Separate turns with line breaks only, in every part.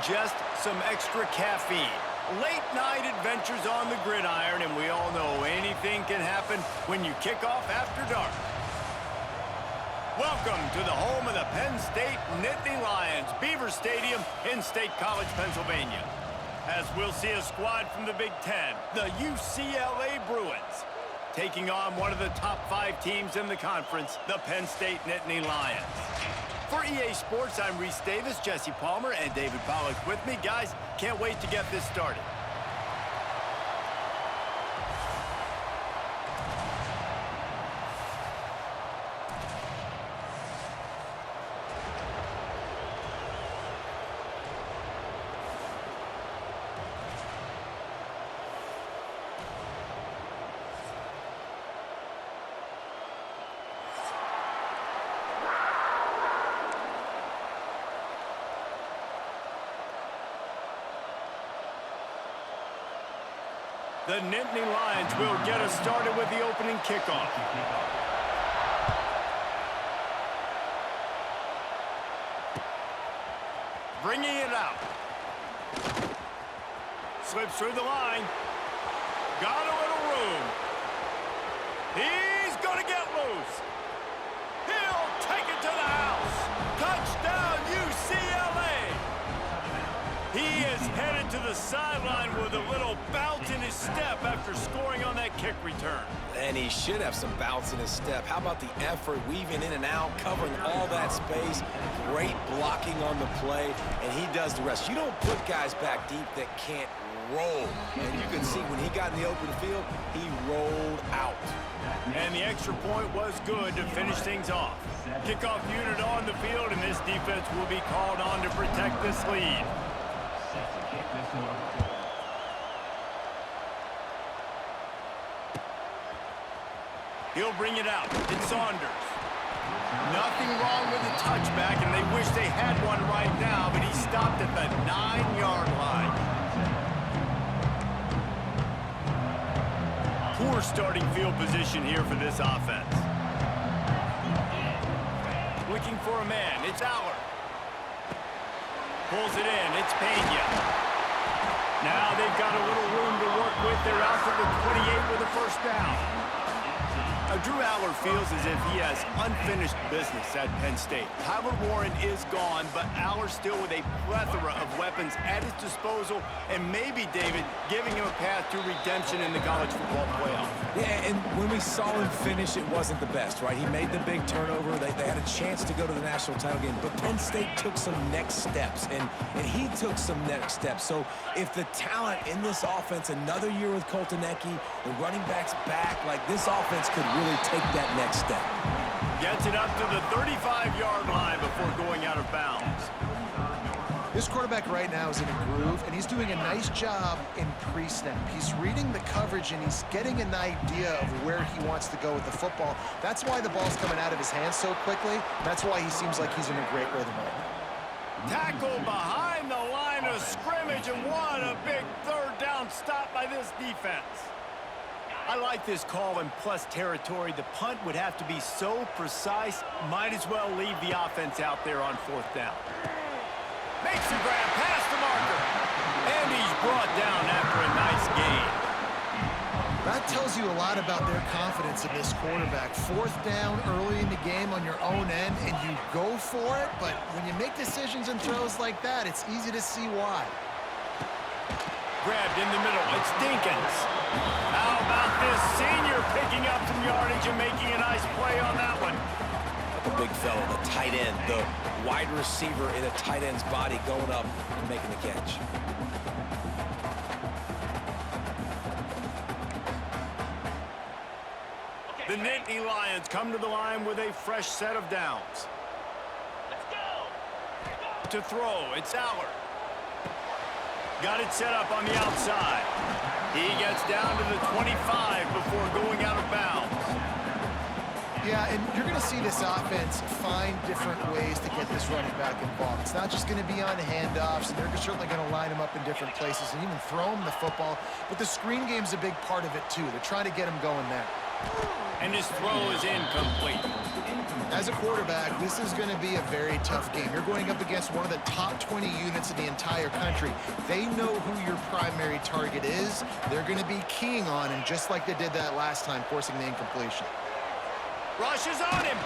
ingest some extra caffeine. Late night adventures on the gridiron, and we all know anything can happen when you kick off after dark. Welcome to the home of the Penn State Nittany Lions, Beaver Stadium in State College, Pennsylvania. As we'll see a squad from the Big Ten, the UCLA Bruins, taking on one of the top 5 teams in the conference, the Penn State Nittany Lions. For EA Sports, I'm Reese Davis, Jesse Palmer, and David Pollack with me. Guys, can't wait to get this started. The Nittany Lions will get us started with the opening kickoff. Bringing it out. Slips through the line. Got a little room. He's going to get loose. He'll take it to the house. Touchdown, UCLA. He is headed to the sideline with a little bounce in his step after scoring on that kick return.
And he should have some bounce in his step. How about the effort, weaving in and out, covering all that space, great blocking on the play, and he does the rest. You don't put guys back deep that can't roll. And you can see when he got in the open field, he rolled out.
And the extra point was good to finish things off. Kickoff unit on the field, and this defense will be called on to protect this lead. He'll bring it out. It's Saunders. Nothing wrong with the touchback, and they wish they had one right now, but he stopped at the 9-yard line. Poor starting field position here for this offense. Looking for a man. It's Aller. Pulls it in. It's Pena. Now they've got a little room to work with. They're out to the 28 with a first down. Drew Aller feels as if he has unfinished business at Penn State. Tyler Warren is gone, but Aller still with a plethora of weapons at his disposal, and maybe, David, giving him a path to redemption in the college football playoff.
Yeah, and when we saw him finish, it wasn't the best, right? He made the big turnover. They had a chance to go to the national title game, but Penn State took some next steps, and he took some next steps. So if the talent in this offense, another year with Coltonecki, the running backs back, like this offense could really take that next step.
Gets it up to the 35-yard line before going out of bounds.
This quarterback right now is in a groove, and he's doing a nice job in pre-snap. He's reading the coverage, and he's getting an idea of where he wants to go with the football. That's why the ball's coming out of his hands so quickly. That's why he seems like he's in a great rhythm right now.
Tackle behind the line of scrimmage, and what a big third down stop by this defense. I like this call in plus territory. The punt would have to be so precise, might as well leave the offense out there on 4th down. Makes the grab past the marker, and he's brought down after a nice gain.
That tells you a lot about their confidence in this quarterback. 4th down early in the game on your own end, and you go for it, but when you make decisions and throws like that, it's easy to see why.
Grabbed in the middle, it's Dinkins. How about this senior picking up some yardage and making a nice play on that one?
The big fella, the tight end, the wide receiver in a tight end's body going up and making the catch.
The Nittany Lions come to the line with a fresh set of downs. Let's go! To throw, it's Aller. Got it set up on the outside. He gets down to the 25 before going out of bounds.
Yeah, and you're going to see this offense find different ways to get this running back involved. It's not just going to be on handoffs, and they're certainly going to line him up in different places and even throw him the football. But the screen game's a big part of it, too. They're trying to get him going there.
And his throw is incomplete.
As a quarterback, this is going to be a very tough game. You're going up against one of the top 20 units in the entire country. They know who your primary target is. They're going to be keying on him, just like they did that last time, forcing the incompletion.
Rushes on him.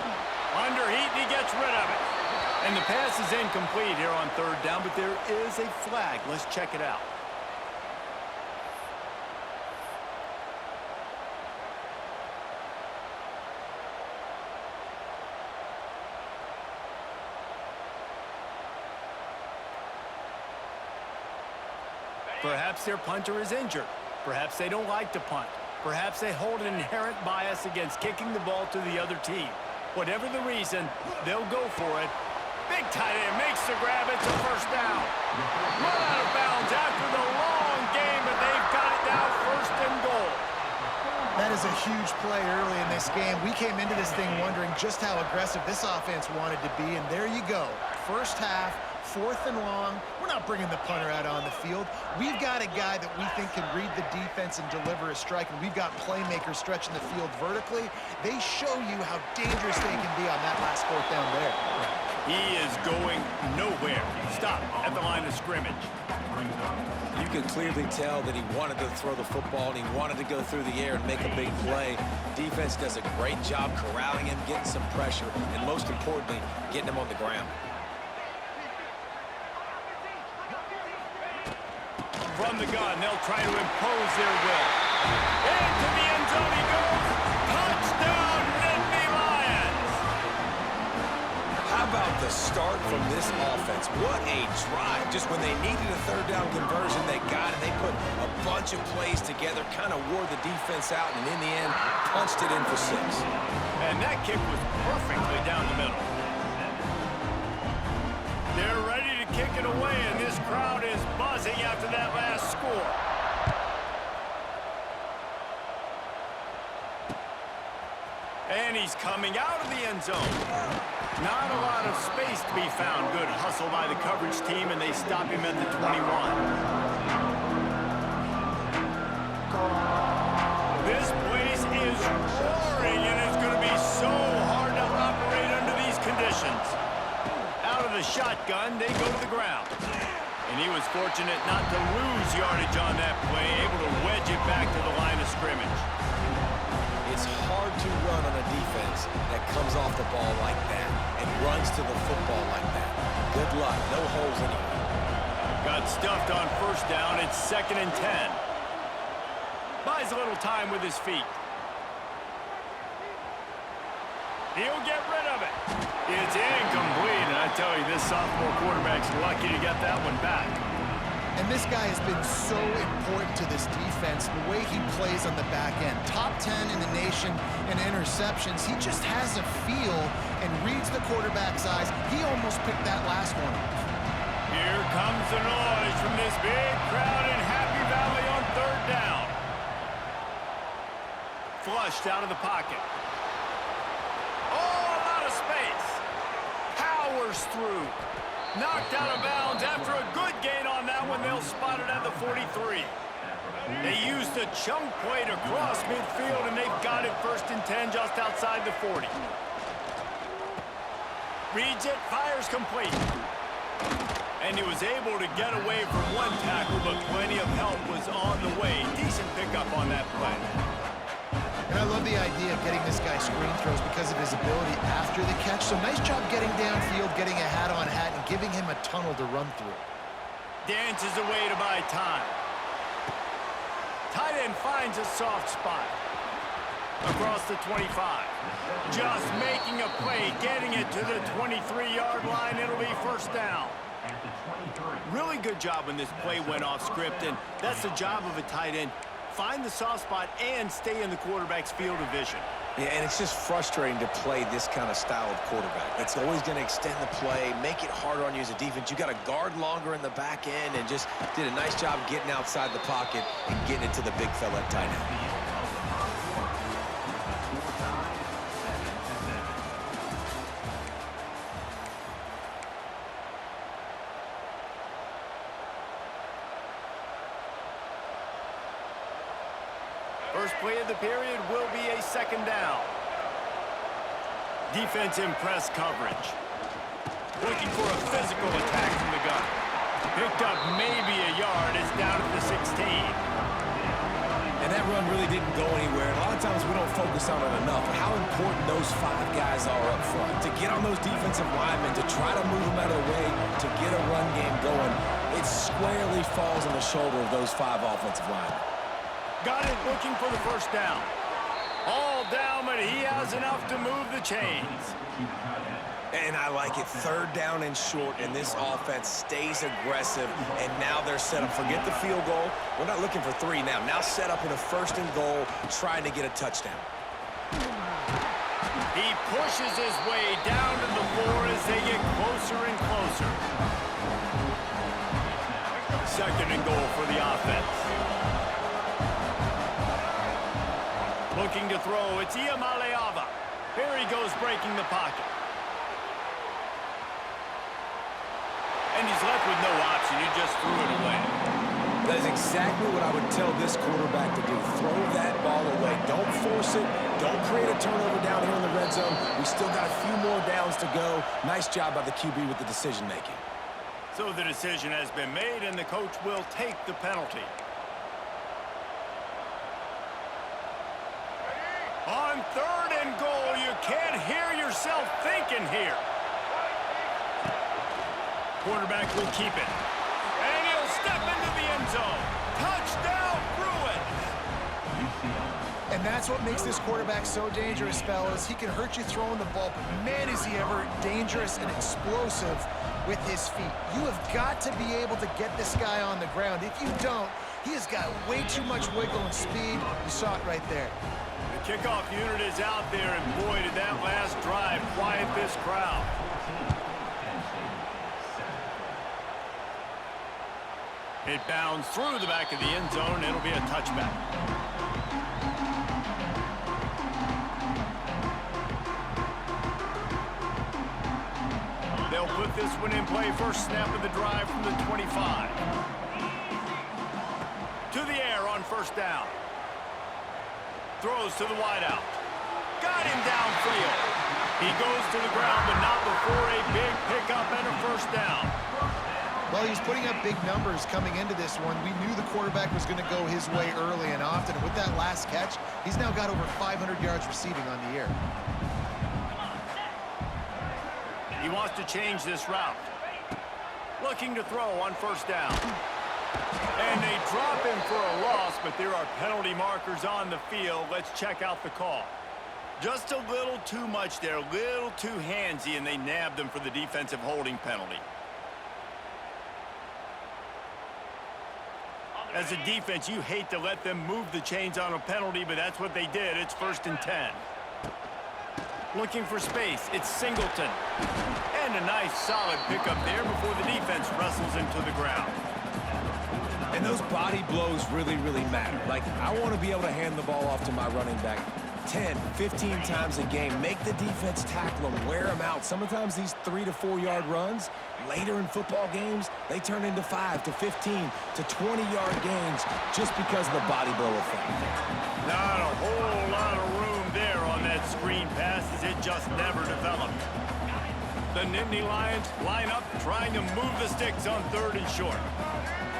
Under heat, and he gets rid of it. And the pass is incomplete here on third down, but there is a flag. Let's check it out. Perhaps their punter is injured. Perhaps they don't like to punt. Perhaps they hold an inherent bias against kicking the ball to the other team. Whatever the reason, they'll go for it. Big tight end makes the grab. It's a first down. Run out of bounds after the long game, but they've got it now first and goal.
That is a huge play early in this game. We came into this thing wondering just how aggressive this offense wanted to be, and there you go. First half, 4th and long. We're not bringing the punter out on the field. We've got a guy that we think can read the defense and deliver a strike, and we've got playmakers stretching the field vertically. They show you how dangerous they can be on that last 4th down there.
He is going nowhere. Stop at the line of scrimmage.
You could clearly tell that he wanted to throw the football and he wanted to go through the air and make a big play. Defense does a great job corralling him, getting some pressure, and most importantly, getting him on the ground.
From the gun, they'll try to impose their will. Into the end zone he goes. Touchdown, Nittany Lions!
How about the start from this offense? What a drive. Just when they needed a third down conversion, they got it. They put a bunch of plays together, kind of wore the defense out, and in the end, punched it in for 6.
And that kick was perfectly down the middle. They're ready to kick it away, and this crowd is buzzing after that last score. And he's coming out of the end zone. Not a lot of space to be found. Good hustle by the coverage team, and they stop him at the 21. This place is roaring, and it's going to be so hard to operate under these conditions. Out of the shotgun, they go to the ground. And he was fortunate not to lose yardage on that play, able to wedge it back to the line of scrimmage.
It's hard to run on a defense that comes off the ball like that and runs to the football like that. Good luck. No holes anywhere.
Got stuffed on first down. It's 2nd and 10. Buys a little time with his feet. He'll get rid of it. It's incomplete, and I tell you, this sophomore quarterback's lucky to get that one back.
And this guy has been so important to this defense, the way he plays on the back end. Top 10 in the nation in interceptions. He just has a feel and reads the quarterback's eyes. He almost picked that last one off.
Here comes the noise from this big crowd in Happy Valley on third down. Flushed out of the pocket. Oh, a lot of space. Powers through. Knocked out of bounds after a good gain on that one. They'll spot it at the 43. They used a chunk play to cross midfield, and they've got it 1st and 10 just outside the 40. Reads it, fires complete. And he was able to get away from one tackle, but plenty of help was on the way. Decent pickup on that play.
And I love the idea of getting this guy screen throws because of his ability after the catch. So nice job getting downfield, getting a hat-on-hat, and giving him a tunnel to run through.
Dances away to buy time. Tight end finds a soft spot. Across the 25. Just making a play, getting it to the 23-yard line. It'll be first down. Really good job when this play went off script, and that's the job of a tight end. Find the soft spot and stay in the quarterback's field of vision.
Yeah, and it's just frustrating to play this kind of style of quarterback. It's always going to extend the play, make it harder on you as a defense. You got to guard longer in the back end, and just did a nice job getting outside the pocket and getting it to the big fella at tight end. First play of the period will be a 2nd down.
Defense in press coverage. Looking for a physical attack from the gun. Picked up maybe a yard. It's down at the 16.
And that run really didn't go anywhere. And a lot of times we don't focus on it enough. How important those 5 guys are up front. To get on those defensive linemen, to try to move them out of the way, to get a run game going, it squarely falls on the shoulder of those 5 offensive linemen.
Got it, looking for the first down. All down, but he has enough to move the chains.
And I like it. 3rd down and short, and this offense stays aggressive, and now they're set up. Forget the field goal. We're not looking for 3 now. Now set up in a 1st and goal, trying to get a touchdown.
He pushes his way down to the 4 as they get closer and closer. 2nd and goal for the offense. Looking to throw, it's Iamaleava. Here he goes, breaking the pocket. And he's left with no option. He just threw it away.
That is exactly what I would tell this quarterback to do. Throw that ball away. Don't force it. Don't create a turnover down here in the red zone. We still got a few more downs to go. Nice job by the QB with the decision-making.
So the decision has been made, and the coach will take the penalty. On 3rd and goal, you can't hear yourself thinking here. Quarterback will keep it. And he'll step into the end zone. Touchdown, Bruins!
And that's what makes this quarterback so dangerous, fellas. He can hurt you throwing the ball, but man, is he ever dangerous and explosive with his feet. You have got to be able to get this guy on the ground. If you don't, he has got way too much wiggle and speed. You saw it right there.
The kickoff unit is out there, and boy, did that last drive quiet this crowd. It bounds through the back of the end zone. It'll be a touchback. They'll put this one in play. First snap of the drive from the 25. To the air on 1st down. Throws to the wideout. Got him downfield. He goes to the ground, but not before a big pickup and a 1st down.
Well, he's putting up big numbers coming into this one. We knew the quarterback was going to go his way early and often. And with that last catch, he's now got over 500 yards receiving on the year.
He wants to change this route. Looking to throw on 1st down. And they drop him for a loss, but there are penalty markers on the field. Let's check out the call. Just a little too much there, a little too handsy, and they nabbed him for the defensive holding penalty. As a defense, you hate to let them move the chains on a penalty, but that's what they did. It's 1st and 10. Looking for space. It's Singleton. And a nice, solid pickup there before the defense wrestles him to the ground.
And those body blows really, really matter. Like, I want to be able to hand the ball off to my running back 10, 15 times a game. Make the defense tackle them, wear them out. Sometimes these 3 to 4 yard runs, later in football games, they turn into 5 to 15 to 20 yard gains just because of the body blow effect.
Not a whole lot of room there on that screen pass as it just never developed. The Nittany Lions line up trying to move the sticks on 3rd and short.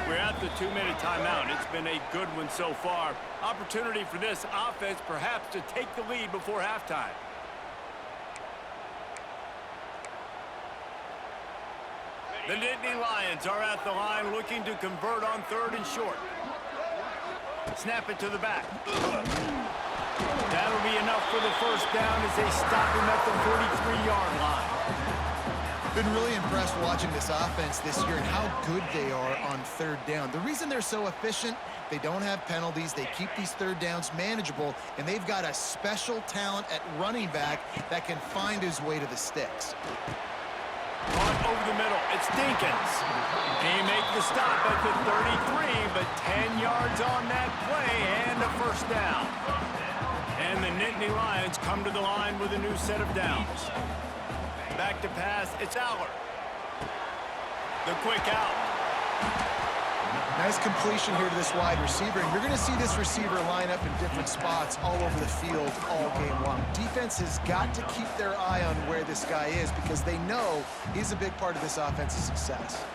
We're at the 2-minute timeout. It's been a good one so far. Opportunity for this offense perhaps to take the lead before halftime. The Nittany Lions are at the line looking to convert on 3rd and short. Snap it to the back. That'll be enough for the 1st down as they stop him at the 43-yard line.
Been really impressed watching this offense this year and how good they are on 3rd down. The reason they're so efficient, they don't have penalties, they keep these 3rd downs manageable, and they've got a special talent at running back that can find his way to the sticks.
On over the middle, it's Dinkins. He makes the stop at the 33, but 10 yards on that play and a 1st down. And the Nittany Lions come to the line with a new set of downs. Back to pass, it's Aller. The quick out.
Nice completion here to this wide receiver, and you're going to see this receiver line up in different spots all over the field all game long. Defense has got to keep their eye on where this guy is because they know he's a big part of this offense's success.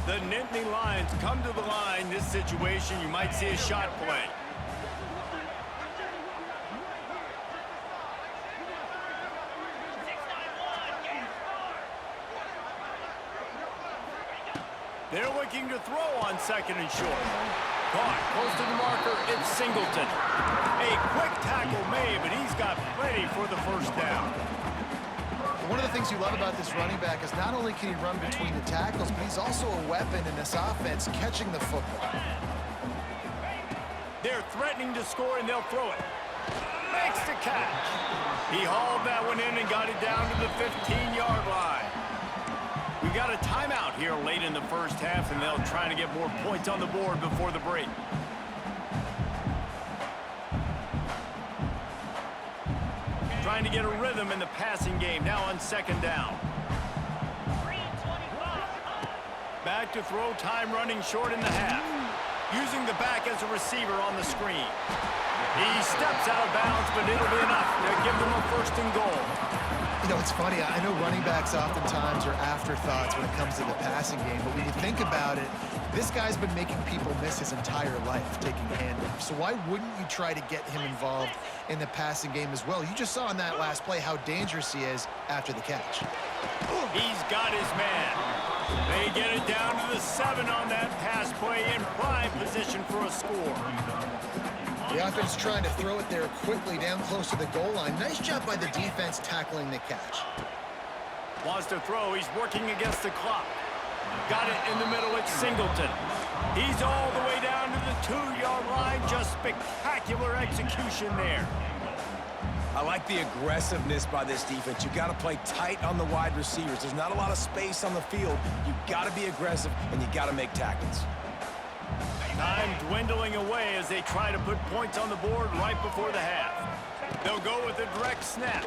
The Nittany Lions come to the line. This situation, you might see a shot play. They're looking to throw on second and short. Caught close to the marker, it's Singleton. A quick tackle made, but he's got plenty for the first down.
One of the things you love about this running back is not only can he run between the tackles, but he's also a weapon in this offense catching the football.
They're threatening to score, and they'll throw it. Makes the catch. He hauled that one in and got it down to the 15-yard line. We got a timeout here late in the first half, and they'll try to get more points on the board before the break. Trying to get a rhythm in the passing game now on second down. Back to throw, time running short in the half. Using the back as a receiver on the screen. He steps out of bounds, but it'll be enough to give them a first and goal.
You know, it's funny. I know running backs oftentimes are afterthoughts when it comes to the passing game, but when you think about it, this guy's been making people miss his entire life taking handoffs. So why wouldn't you try to get him involved in the passing game as well? You just saw in that last play how dangerous he is after the catch.
He's got his man. They get it down to the 7 on that pass play in prime position for a score.
The offense trying to throw it there quickly down close to the goal line. Nice job by the defense tackling the catch.
Wants to throw. He's working against the clock. Got it in the middle. It's Singleton. He's all the way down to the 2-yard line. Just spectacular execution there.
I like the aggressiveness by this defense. You got to play tight on the wide receivers. There's not a lot of space on the field. You got to be aggressive, and you got to make tackles.
Time dwindling away as they try to put points on the board right before the half. They'll go with a direct snap.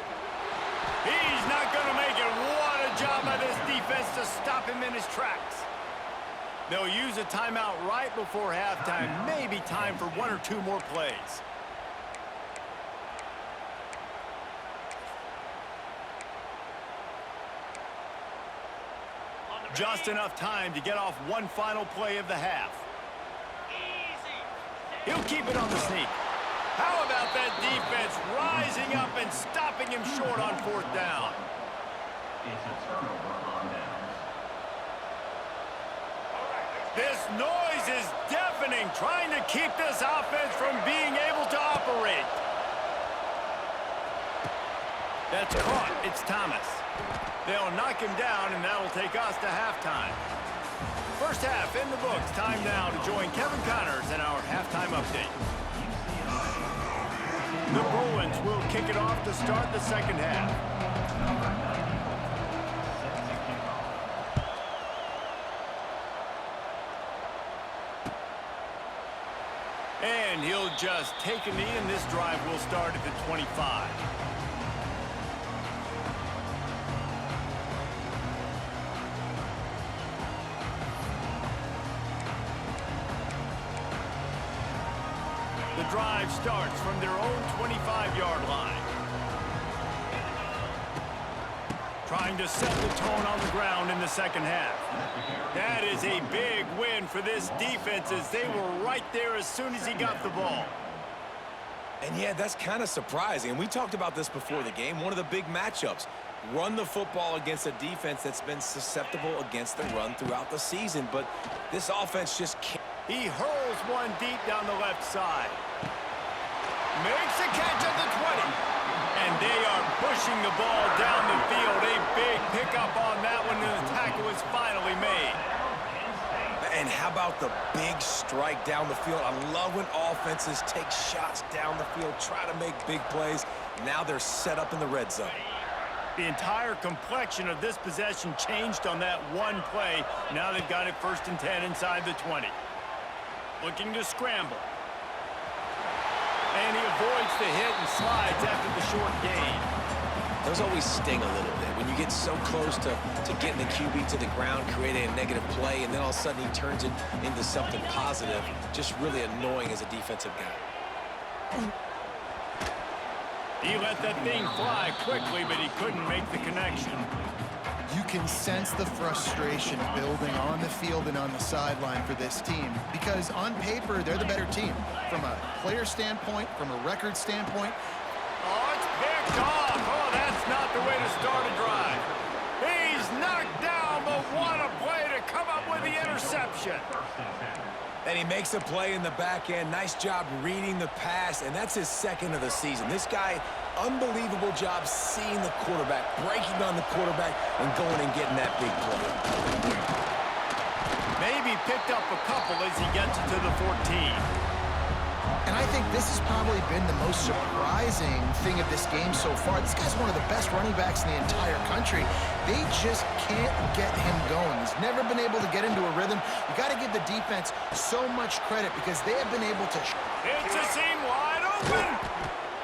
He's not going to make it. What a job by this defense to stop him in his tracks. They'll use a timeout right before halftime. Maybe time for 1 or 2 more plays. Just enough time to get off one final play of the half. He'll keep it on the sneak. How about that defense rising up and stopping him short on 4th down?
It's a turnover on downs.
This noise is deafening, trying to keep this offense from being able to operate. That's caught. It's Thomas. They'll knock him down, and that'll take us to halftime. First half in the books. Time now to join Kevin Connors in our halftime update. The Bruins will kick it off to start the second half. And he'll just take a knee, and this drive will start at the 25. The drive starts from their own 25-yard line. Trying to set the tone on the ground in the second half. That is a big win for this defense as they were right there as soon as he got the ball.
And yeah, that's kind of surprising. And we talked about this before the game. One of the big matchups. Run the football against a defense that's been susceptible against the run throughout the season. But this offense just can't.
He hurls one deep down the left side. Makes a catch at the 20. And they are pushing the ball down the field. A big pickup on that one, and the tackle is finally made.
And how about the big strike down the field? I love when offenses take shots down the field, try to make big plays. Now they're set up in the red zone.
The entire complexion of this possession changed on that one play. Now they've got it 1st and 10 inside the 20. Looking to scramble. And he avoids the hit and slides after the short gain.
Those always sting a little bit. When you get so close to getting the QB to the ground, creating a negative play, and then all of a sudden he turns it into something positive, just really annoying as a defensive guy.
He let that thing fly quickly, but he couldn't make the connection.
You can sense the frustration building on the field and on the sideline for this team because on paper, they're the better team. From a player standpoint, from a record standpoint.
Oh, it's picked off. Oh, that's not the way to start a drive. He's knocked down, but what a play to come up with the interception.
And he makes a play in the back end. Nice job reading the pass, and that's his second of the season. This guy, unbelievable job seeing the quarterback, breaking on the quarterback, and going and getting that big play.
Maybe picked up a couple as he gets it to the 14.
And I think this has probably been the most surprising thing of this game so far. This guy's one of the best running backs in the entire country. They just can't get him going. He's never been able to get into a rhythm. You got to give the defense so much credit because they have been able to...
It's a seam wide open.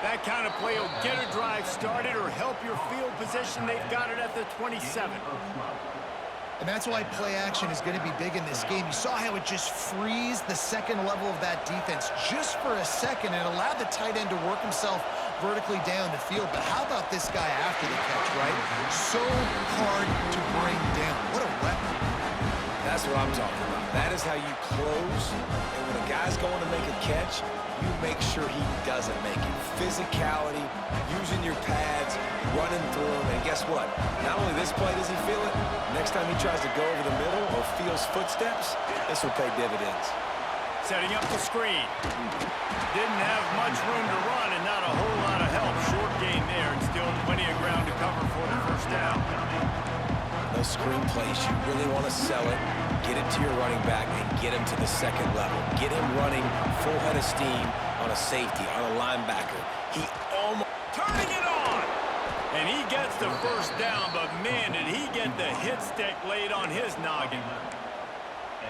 That kind of play will get a drive started or help your field position. They've got it at the 27.
And that's why play action is going to be big in this game. You saw how it just frees the second level of that defense just for a second and allowed the tight end to work himself vertically down the field. But how about this guy after the catch, right? So hard to bring down. What a weapon.
That's what I'm talking about. That is how you close. And when a guy's going to make a catch, you make sure he doesn't make it. Physicality, using your pads, running through him. And guess what? Not only this play does he feel it, next time he tries to go over the middle or feels footsteps, this will pay dividends.
Setting up the screen. Didn't have much room to run and not a whole lot of help. Short gain there and still plenty of ground to cover for the first down.
Those screen plays, you really want to sell it, get it to your running back, and get him to the second level. Get him running full head of steam on a safety, on a linebacker. He almost...
Turning it on! And he gets the first down, but man, did he get the hit stick laid on his noggin.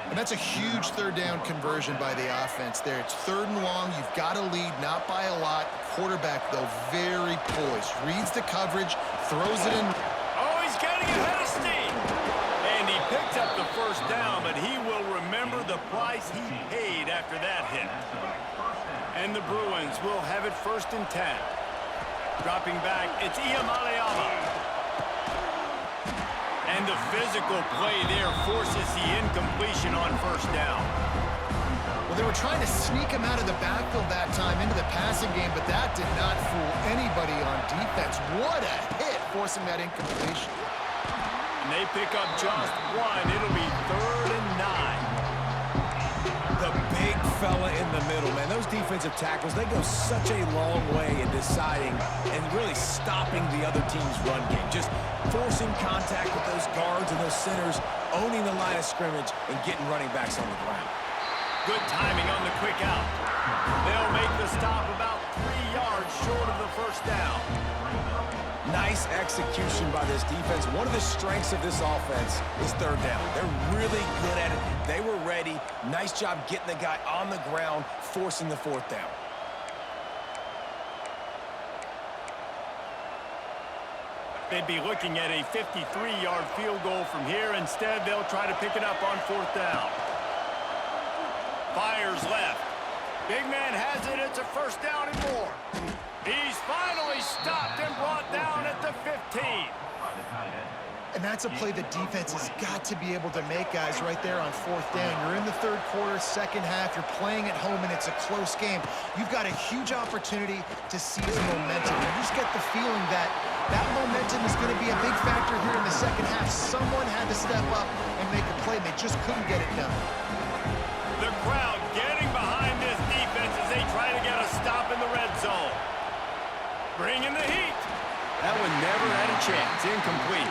And that's a huge third down conversion by the offense there. It's 3rd and long. You've got to lead, not by a lot. Quarterback, though, very poised. Reads the coverage, throws it in...
Oh, he's getting ahead of steam. And he picked up the first down, but he will remember the price he paid after that hit. And the Bruins will have it 1st and 10. Dropping back, it's Iamaleava. And the physical play there forces the incompletion on 1st down.
Well, they were trying to sneak him out of the backfield that time into the passing game, but that did not fool anybody on defense. What a hit, forcing that incompletion.
And they pick up just one. It'll be 3rd and 9.
The big fella in the middle, man. Those defensive tackles, they go such a long way in deciding and really stopping the other team's run game. Just forcing contact with those guards and those centers, owning the line of scrimmage, and getting running backs on the ground.
Good timing on the quick out. They'll make the stop about 3 yards short of the first down.
Nice execution by this defense. One of the strengths of this offense is 3rd down. They're really good at it. They were ready. Nice job getting the guy on the ground, forcing the 4th down.
They'd be looking at a 53-yard field goal from here. Instead, they'll try to pick it up on 4th down. Fires left. Big man has it. It's a 1st down and more. He's finally stopped and brought down at the 15.
And that's a play the defense has got to be able to make, guys, right there on 4th down. You're in the 3rd quarter, 2nd half. You're playing at home, and it's a close game. You've got a huge opportunity to seize momentum. You just get the feeling that that momentum is going to be a big factor here in the 2nd half. Someone had to step up and make a play, and they just couldn't get it done.
The crowd getting behind this defense as they try to get a stop in the red zone. Bringing the heat. That one never had a chance. Incomplete.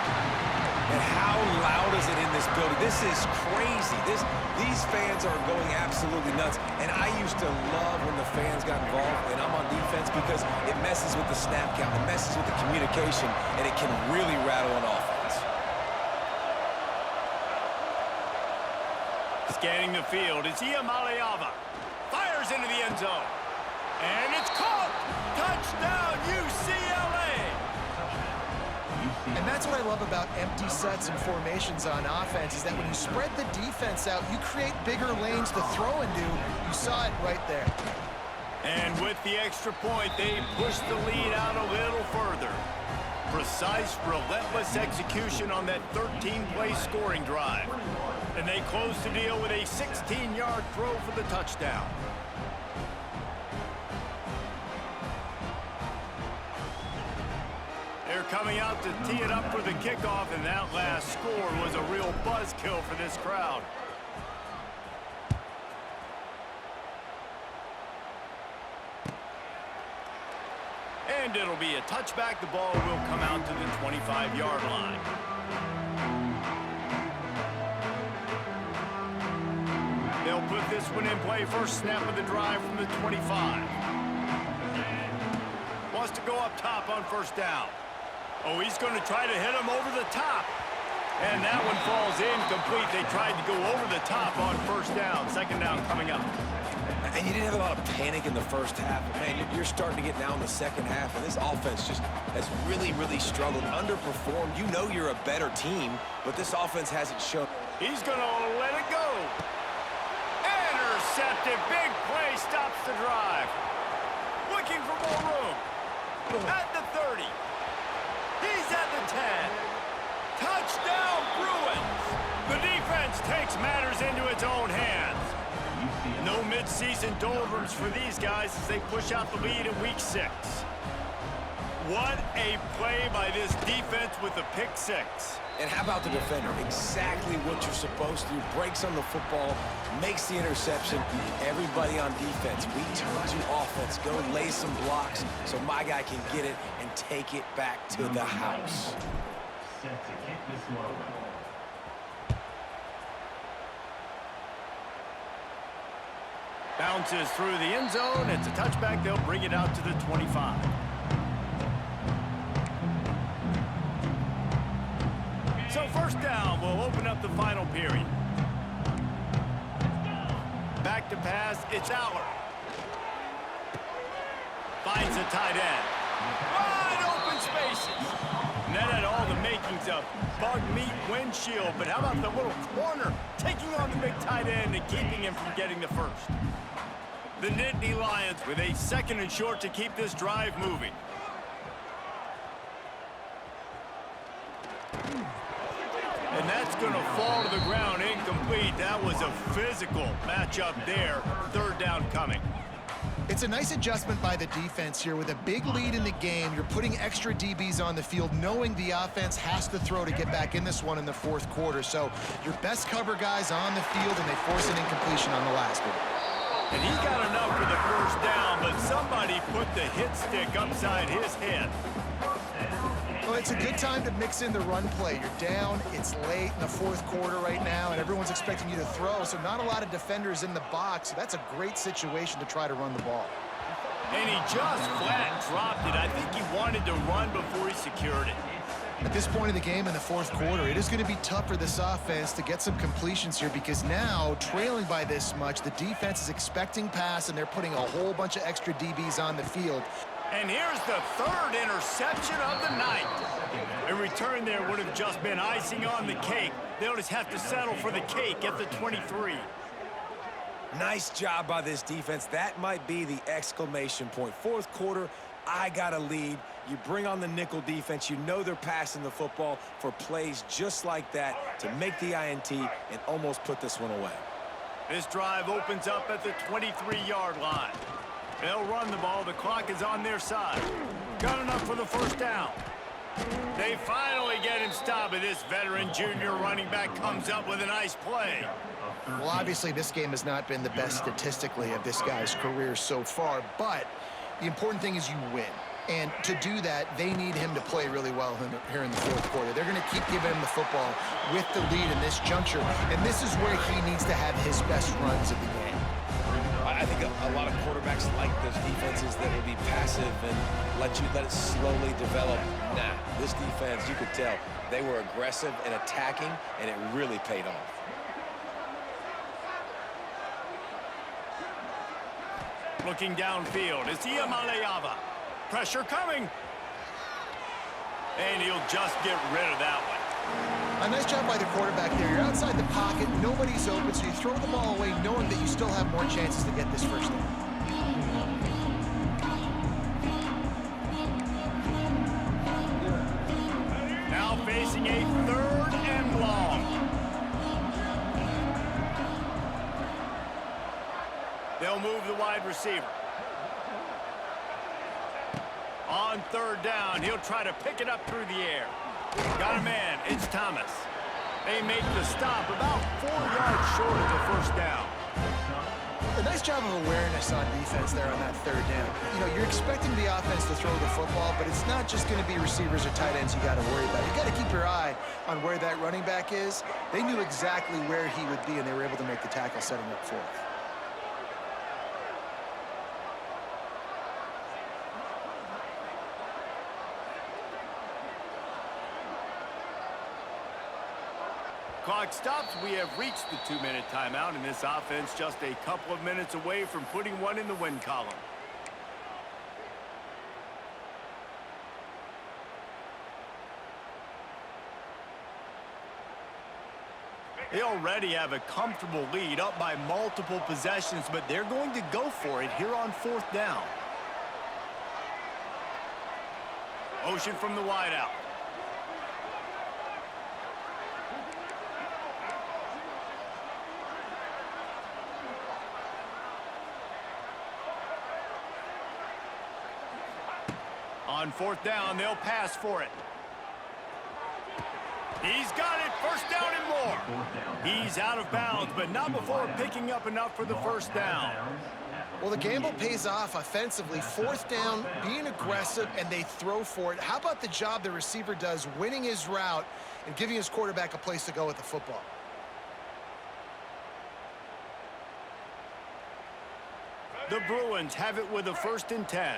And how loud is it in this building? This is crazy. These fans are going absolutely nuts. And I used to love when the fans got involved and I'm on defense because it messes with the snap count, it messes with the communication, and it can really rattle an offense.
Scanning the field, it's Iamaleava. Fires into the end zone. And it's caught! Touchdown, UCLA!
And that's what I love about empty sets and formations on offense, is that when you spread the defense out, you create bigger lanes to throw into. You saw it right there.
And with the extra point, they push the lead out a little further. Precise, relentless execution on that 13-play scoring drive. And they close the deal with a 16-yard throw for the touchdown. They're coming out to tee it up for the kickoff, and that last score was a real buzzkill for this crowd. And it'll be a touchback. The ball will come out to the 25-yard line. They'll put this one in play. First snap of the drive from the 25. Wants to go up top on first down. Oh, he's going to try to hit him over the top. And that one falls incomplete. They tried to go over the top on first down. Second down coming up.
And you didn't have a lot of panic in the first half. But man, you're starting to get now in the second half, and this offense just has really, really struggled, underperformed. You know you're a better team, but this offense hasn't shown.
He's going to let it go. Intercepted. Big play stops the drive. Looking for more room. At the 30. He's at the 10. Touchdown, Bruins. The defense takes matters into its own hands. No mid-season doldrums for these guys as they push out the lead in week 6. What a play by this defense with a pick 6.
And how about the defender? Exactly what you're supposed to do. Breaks on the football, makes the interception. Everybody on defense, we turn to offense. Go lay some blocks so my guy can get it and take it back to the house.
Set to kick this one.
Bounces through the end zone. It's a touchback. They'll bring it out to the 25. So first down will open up the final period. Back to pass. It's Aller. Finds a tight end. Wide open spaces. And that had all the makings of bug meat windshield. But how about the little corner taking on the big tight end and keeping him from getting the first? The Nittany Lions with a second and short to keep this drive moving. And that's going to fall to the ground incomplete. That was a physical matchup there. Third down coming.
It's a nice adjustment by the defense here. With a big lead in the game, you're putting extra DBs on the field, knowing the offense has to throw to get back in this one in the fourth quarter. So your best cover guys on the field, and they force an incompletion on the last one.
And he got enough for the first down, but somebody put the hit stick upside his head.
Well, it's a good time to mix in the run play. You're down, it's late in the fourth quarter right now, and everyone's expecting you to throw, so not a lot of defenders in the box. So that's a great situation to try to run the ball.
And he just flat dropped it. I think he wanted to run before he secured it.
At this point in the game in the fourth quarter, it is going to be tough for this offense to get some completions here, because now, trailing by this much, the defense is expecting pass, and they're putting a whole bunch of extra DBs on the field.
And here's the third interception of the night. A return there would have just been icing on the cake. They'll just have to settle for the cake at the 23.
Nice job by this defense. That might be the exclamation point. Fourth quarter, I got a lead. You bring on the nickel defense. You know they're passing the football for plays just like that to make the INT and almost put this one away.
This drive opens up at the 23-yard line. They'll run the ball. The clock is on their side. Got enough for the first down. They finally get him stopped, and this veteran junior running back comes up with a nice play.
Well, obviously, this game has not been the best statistically of this guy's career so far, but the important thing is you win. And to do that, they need him to play really well here in the fourth quarter. They're going to keep giving him the football with the lead in this juncture, and this is where he needs to have his best runs of the game.
I think a lot of quarterbacks like those defenses that will be passive and let it slowly develop. Nah, this defense, you could tell, they were aggressive and attacking, and it really paid off.
Looking downfield, it's Iamaleava. Pressure coming. And he'll just get rid of that one.
A nice job by the quarterback there. You're outside the pocket, nobody's open, so you throw the ball away knowing that you still have more chances to get this first down.
Now facing a 3rd and long. They'll move the wide receiver. On 3rd down, he'll try to pick it up through the air. Got a man, it's Thomas. They make the stop about 4 yards short of the first down.
A nice job of awareness on defense there on that 3rd down. You know, you're expecting the offense to throw the football, but it's not just going to be receivers or tight ends you got to worry about. You got to keep your eye on where that running back is. They knew exactly where he would be, and they were able to make the tackle setting up 4th.
Clock stops. We have reached the 2-minute timeout, and this offense just a couple of minutes away from putting one in the win column. They already have a comfortable lead, up by multiple possessions, but they're going to go for it here on 4th down. Motion from the wideout. On 4th down, they'll pass for it. He's got it, 1st down and more. He's out of bounds, but not before picking up enough for the 1st down.
Well, the gamble pays off offensively. 4th down, being aggressive, and they throw for it. How about the job the receiver does, winning his route and giving his quarterback a place to go with the football?
The Bruins have it with a 1st and 10.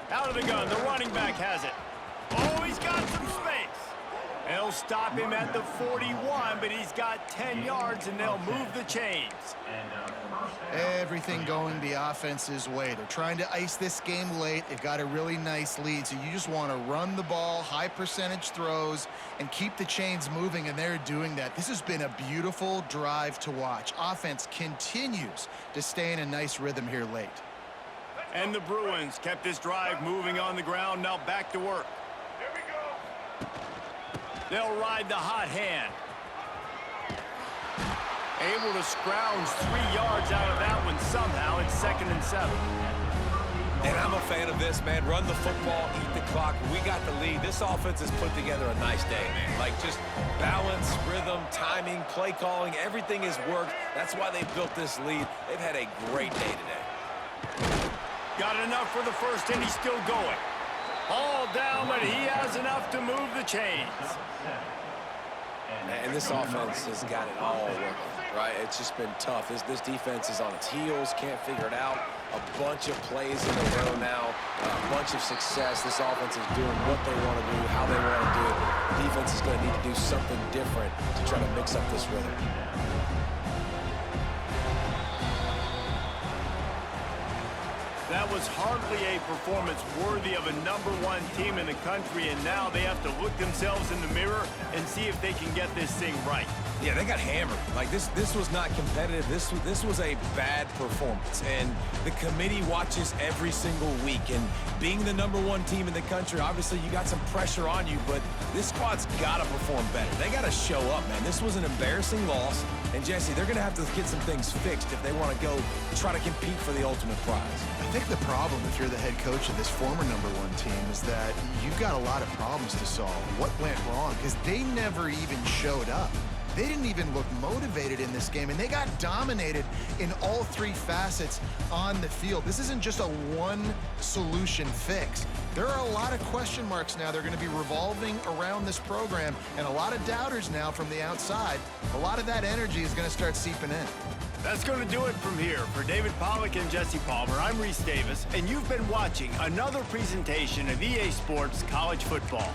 Out of the gun, the running back has it. Oh, he's got some space. They'll stop him at the 41, but he's got 10 yards, and they'll move the chains.
Everything going the offense's way. They're trying to ice this game late. They've got a really nice lead, so you just want to run the ball, high percentage throws, and keep the chains moving, and they're doing that. This has been a beautiful drive to watch. Offense continues to stay in a nice rhythm here late.
And the Bruins kept this drive moving on the ground. Now back to work. Here we go. They'll ride the hot hand. Able to scrounge 3 yards out of that one somehow. It's 2nd and 7.
And I'm a fan of this, man. Run the football, eat the clock. We got the lead. This offense has put together a nice day, man. Like, just balance, rhythm, timing, play calling, everything has worked. That's why they built this lead. They've had a great day today.
Got enough for the 1st, and he's still going. All down, but he has enough to move the chains.
And this offense has got it all working, right? It's just been tough. This defense is on its heels, can't figure it out. A bunch of plays in a row now, a bunch of success. This offense is doing what they want to do, how they want to do it. Defense is going to need to do something different to try to mix up this rhythm.
That was hardly a performance worthy of a #1 team in the country, and now they have to look themselves in the mirror and see if they can get this thing right.
Yeah, they got hammered. Like, this was not competitive. This was a bad performance, and the committee watches every single week. And being the #1 team in the country, obviously you got some pressure on you, but this squad's got to perform better. They got to show up, man. This was an embarrassing loss, and Jesse, they're going to have to get some things fixed if they want to go try to compete for the ultimate prize.
I think the problem, if you're the head coach of this former #1 team, is that you've got a lot of problems to solve. What went wrong? Because they never even showed up. They didn't even look motivated in this game, and they got dominated in all 3 facets on the field. This isn't just a one-solution fix. There are a lot of question marks now. They're going to be revolving around this program, and a lot of doubters now from the outside. A lot of that energy is going to start seeping in.
That's going to do it from here. For David Pollack and Jesse Palmer, I'm Reese Davis, and you've been watching another presentation of EA Sports College Football.